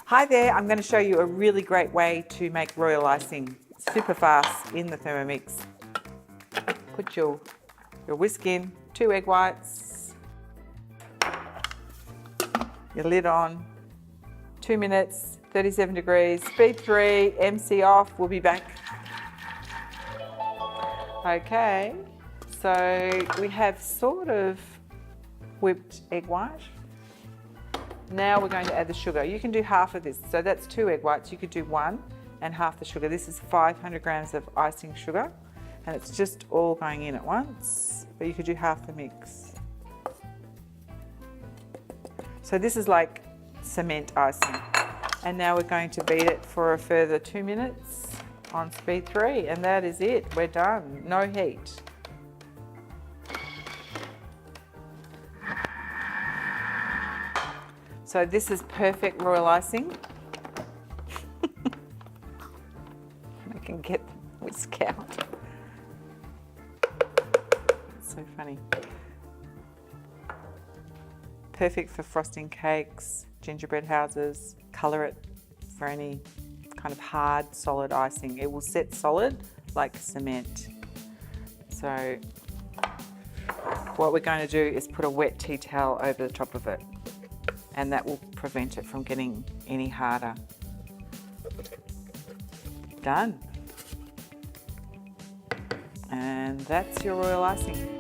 Hi there, I'm going to show you a really great way to make royal icing super fast in the Thermomix. Put your whisk in, 2 egg whites, your lid on, 2 minutes, 37 degrees, speed 3, MC off, we'll be back. Okay, so we have sort of whipped egg white. Now we're going to add the sugar. You can do half of this. So that's 2 egg whites. You could do 1 and half the sugar. This is 500 grams of icing sugar, and it's just all going in at once, but you could do half the mix. So this is like cement icing. And now we're going to beat it for a further 2 minutes on speed 3, and that is it. We're done. No heat. So this is perfect royal icing. I can get the whisk out. It's so funny. Perfect for frosting cakes, gingerbread houses. Colour it for any kind of hard, solid icing. It will set solid like cement. So what we're going to do is put a wet tea towel over the top of it, and that will prevent it from getting any harder. Done. And that's your royal icing.